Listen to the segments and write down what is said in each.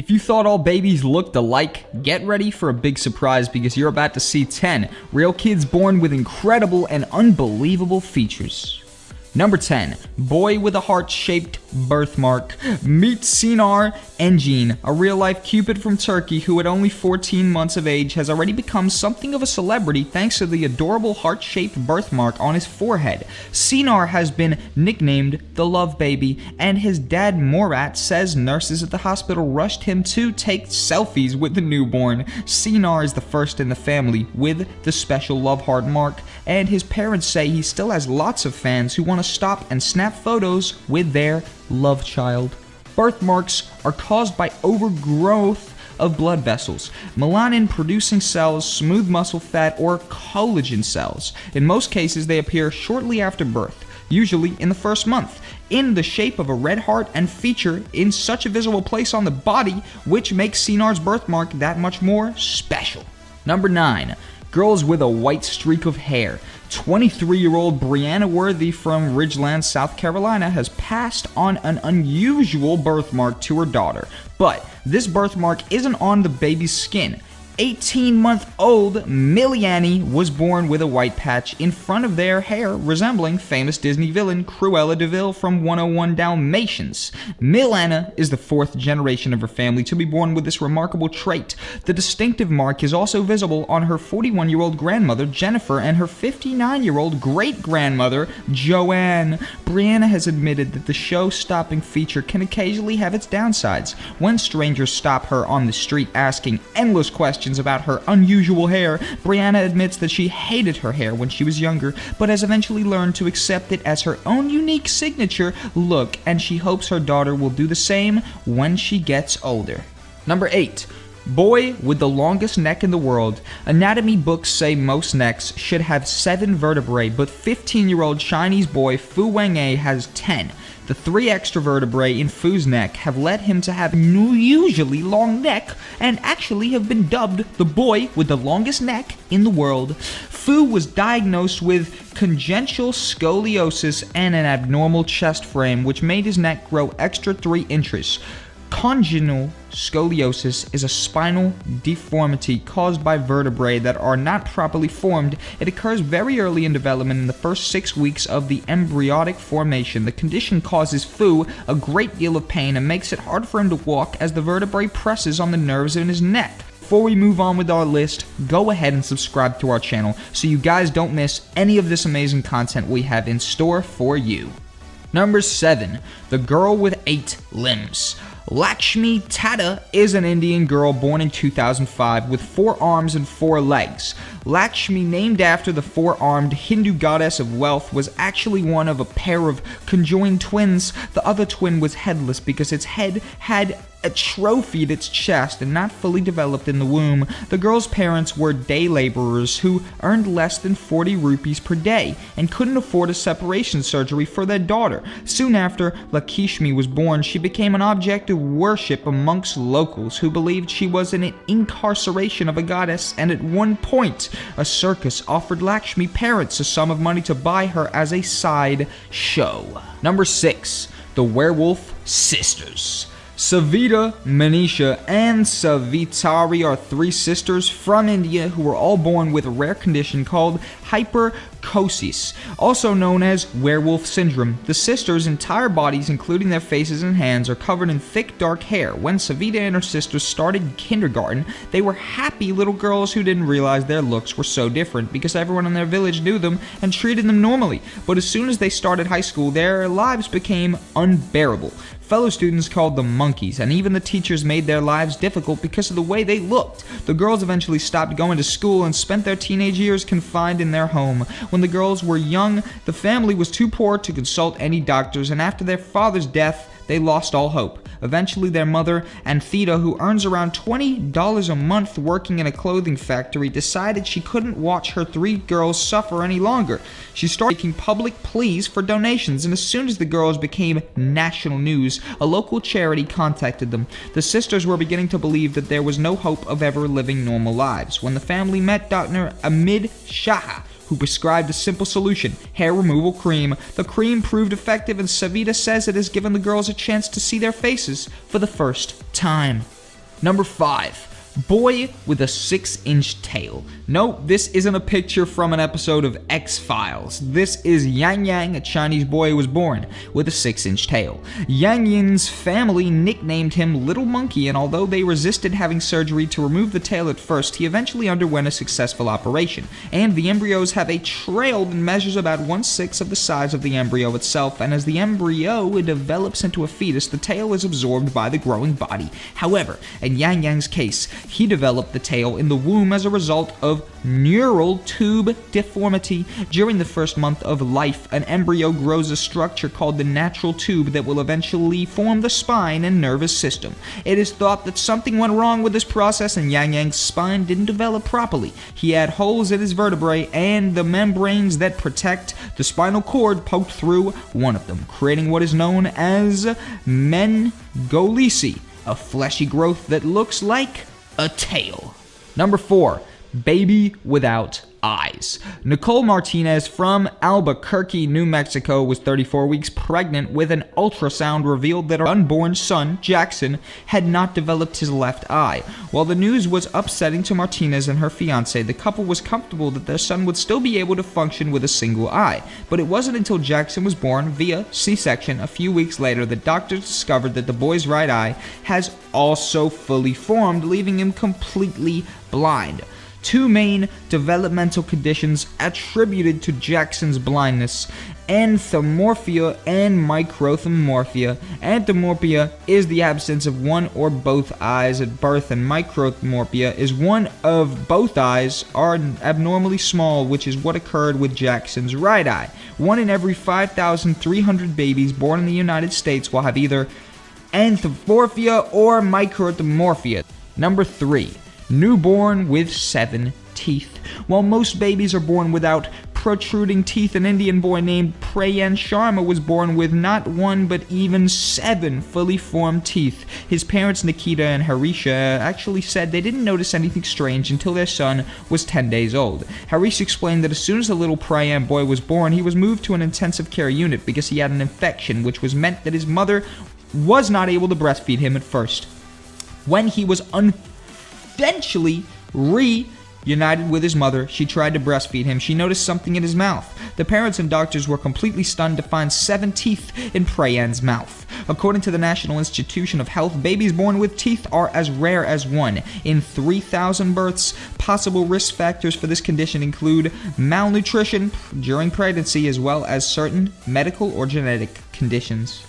If you thought all babies looked alike, get ready for a big surprise because you're about to see 10 real kids born with incredible and unbelievable features. Number 10. Boy with a heart-shaped birthmark. Meet Sinar Engin, a real-life Cupid from Turkey who at only 14 months of age has already become something of a celebrity thanks to the adorable heart-shaped birthmark on his forehead. Sinar has been nicknamed the Love Baby, and his dad Morat says nurses at the hospital rushed him to take selfies with the newborn. Sinar is the first in the family with the special love heart mark, and his parents say he still has lots of fans who want to stop and snap photos with their love child. Birthmarks are caused by overgrowth of blood vessels, melanin-producing cells, smooth muscle fat, or collagen cells. In most cases, they appear shortly after birth, usually in the first month, in the shape of a red heart and feature in such a visible place on the body, which makes Sinar's birthmark that much more special. Number 9. Girls with a white streak of hair. 23-year-old Brianna Worthy from Ridgeland, South Carolina has passed on an unusual birthmark to her daughter. But this birthmark isn't on the baby's skin. 18-month-old Miliani was born with a white patch in front of their hair, resembling famous Disney villain Cruella DeVille from 101 Dalmatians. Miliana is the 4th generation of her family to be born with this remarkable trait. The distinctive mark is also visible on her 41-year-old grandmother Jennifer and her 59-year-old great-grandmother Joanne. Brianna has admitted that the show-stopping feature can occasionally have its downsides. When strangers stop her on the street asking endless questions about her unusual hair, Brianna admits that she hated her hair when she was younger, but has eventually learned to accept it as her own unique signature look, and she hopes her daughter will do the same when she gets older. Number 8. Boy with the longest neck in the world. Anatomy books say most necks should have 7 vertebrae, but 15-year-old Chinese boy Fu Weng'e has 10. The 3 extra vertebrae in Fu's neck have led him to have an unusually long neck and actually have been dubbed the boy with the longest neck in the world. Fu was diagnosed with congenital scoliosis and an abnormal chest frame, which made his neck grow extra 3 inches. Congenital scoliosis is a spinal deformity caused by vertebrae that are not properly formed. It occurs very early in development in the first 6 weeks of the embryonic formation. The condition causes Fu a great deal of pain and makes it hard for him to walk as the vertebrae presses on the nerves in his neck. Before we move on with our list, go ahead and subscribe to our channel so you guys don't miss any of this amazing content we have in store for you. Number 7. The girl with 8 limbs. Lakshmi Tata is an Indian girl born in 2005 with 4 arms and 4 legs. Lakshmi, named after the 4-armed Hindu goddess of wealth, was actually one of a pair of conjoined twins. The other twin was headless because its head had atrophied its chest and not fully developed in the womb. The girl's parents were day laborers who earned less than 40 rupees per day and couldn't afford a separation surgery for their daughter. Soon after Lakshmi was born, she became an object of worship amongst locals who believed she was an incarceration of a goddess, and at one point, a circus offered Lakshmi parents a sum of money to buy her as a side show. Number 6. The Werewolf Sisters. Savita, Manisha, and Savitari are 3 sisters from India who were all born with a rare condition called hyperchosis, also known as werewolf syndrome. The sisters' entire bodies, including their faces and hands, are covered in thick dark hair. When Savita and her sisters started kindergarten, they were happy little girls who didn't realize their looks were so different because everyone in their village knew them and treated them normally. But as soon as they started high school, their lives became unbearable. Fellow students called them monkeys, and even the teachers made their lives difficult because of the way they looked. The girls eventually stopped going to school and spent their teenage years confined in their home. When the girls were young, the family was too poor to consult any doctors, and after their father's death, they lost all hope. Eventually, their mother, Anthita, who earns around $20 a month working in a clothing factory, decided she couldn't watch her 3 girls suffer any longer. She started making public pleas for donations, and as soon as the girls became national news, a local charity contacted them. The sisters were beginning to believe that there was no hope of ever living normal lives. When the family met Dr. Amid Shah, who prescribed a simple solution, hair removal cream. The cream proved effective, and Savita says it has given the girls a chance to see their faces for the first time. Number 5. Boy with a 6-inch tail. No, this isn't a picture from an episode of X-Files. This is Yang Yang, a Chinese boy who was born with a 6-inch tail. Yang Yang's family nicknamed him Little Monkey, and although they resisted having surgery to remove the tail at first, he eventually underwent a successful operation. And the embryos have a trail that measures about 1/6 of the size of the embryo itself, and as the embryo develops into a fetus, the tail is absorbed by the growing body. However, in Yang Yang's case, he developed the tail in the womb as a result of neural tube deformity. During the first month of life, an embryo grows a structure called the natural tube that will eventually form the spine and nervous system. It is thought that something went wrong with this process and Yang Yang's spine didn't develop properly. He had holes in his vertebrae and the membranes that protect the spinal cord poked through one of them, creating what is known as meningocele, a fleshy growth that looks like a tail. Number 4. Baby without eyes. Nicole Martinez from Albuquerque, New Mexico, was 34 weeks pregnant with an ultrasound revealed that her unborn son, Jackson, had not developed his left eye. While the news was upsetting to Martinez and her fiancé, the couple was comfortable that their son would still be able to function with a single eye. But it wasn't until Jackson was born via C-section a few weeks later that doctors discovered that the boy's right eye has also fully formed, leaving him completely blind. Two main developmental conditions attributed to Jackson's blindness: anthomorphia and microthomorphia. Anthomorphia is the absence of one or both eyes at birth, and microthomorphia is one of both eyes are abnormally small, which is what occurred with Jackson's right eye. 1 in every 5,300 babies born in the United States will have either anthomorphia or microthomorphia. Number 3. Newborn with 7 teeth. While most babies are born without protruding teeth, an Indian boy named Prayan Sharma was born with not 1 but even 7 fully formed teeth. His parents Nikita and Harisha actually said they didn't notice anything strange until their son was 10 days old. Harish explained that as soon as the little Prayan boy was born, he was moved to an intensive care unit because he had an infection, which was meant that his mother was not able to breastfeed him at first. When he was eventually reunited with his mother, she tried to breastfeed him. She noticed something in his mouth. The parents and doctors were completely stunned to find 7 teeth in Prayan's mouth. According to the National Institution of Health, babies born with teeth are as rare as 1 in 3,000 births. Possible risk factors for this condition include malnutrition during pregnancy, as well as certain medical or genetic conditions.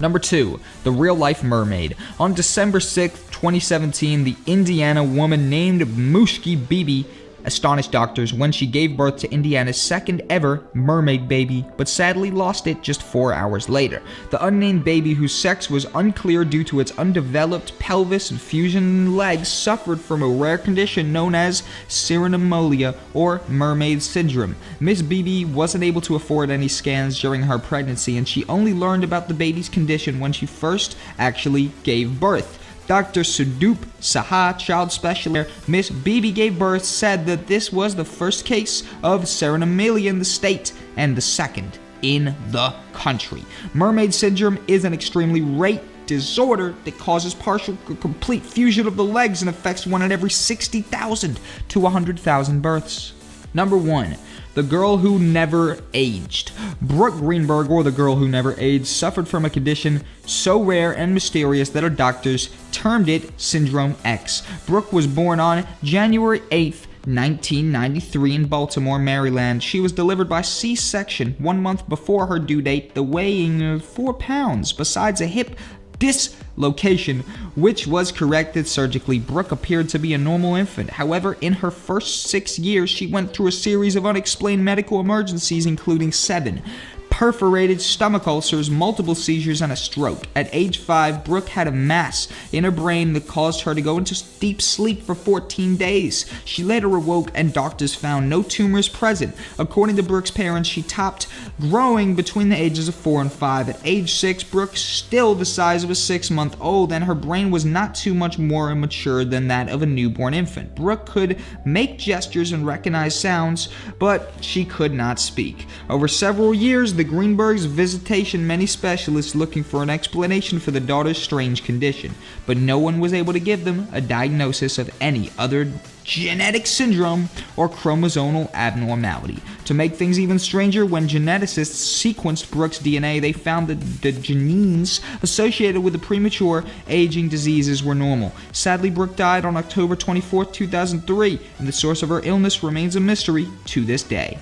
Number 2. The real-life mermaid. On December 6, 2017, the Indiana woman named Mushki Bibi astonished doctors when she gave birth to Indiana's second ever mermaid baby, but sadly lost it just 4 hours later. The unnamed baby, whose sex was unclear due to its undeveloped pelvis and fusion legs, suffered from a rare condition known as cynomolgia or mermaid syndrome. Miss Bibi wasn't able to afford any scans during her pregnancy, and she only learned about the baby's condition when she first actually gave birth. Dr. Sudup Saha, child specialist Miss Bibi gave birth, said that this was the first case of cynomolgia in the state and the second in the country. Mermaid syndrome is an extremely rare disorder that causes partial or complete fusion of the legs and affects 1 in every 60,000 to 100,000 births. Number 1. The girl who never aged. Brooke Greenberg, or the girl who never aged, suffered from a condition so rare and mysterious that her doctors termed it Syndrome X. Brooke was born on January 8th, 1993 in Baltimore, Maryland. She was delivered by C-section 1 month before her due date, the weighing 4 pounds. Besides a hip dislocation, which was corrected surgically, Brooke appeared to be a normal infant. However, in her first 6 years, she went through a series of unexplained medical emergencies, including 7 perforated stomach ulcers, multiple seizures, and a stroke. At age 5, Brooke had a mass in her brain that caused her to go into deep sleep for 14 days. She later awoke and doctors found no tumors present. According to Brooke's parents, she topped growing between the ages of 4 and 5. At age 6, Brooke still the size of a 6-month-old, and her brain was not too much more immature than that of a newborn infant. Brooke could make gestures and recognize sounds, but she could not speak. Over several years, the Greenbergs' visitation many specialists looking for an explanation for the daughter's strange condition, but no one was able to give them a diagnosis of any other genetic syndrome or chromosomal abnormality. To make things even stranger, when geneticists sequenced Brooke's DNA, they found that the genes associated with the premature aging diseases were normal. Sadly, Brooke died on October 24, 2003, and the source of her illness remains a mystery to this day.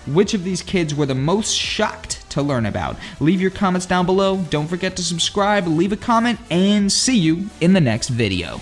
Which of these kids were the most shocked to learn about? Leave your comments down below. Don't forget to subscribe, leave a comment, and see you in the next video.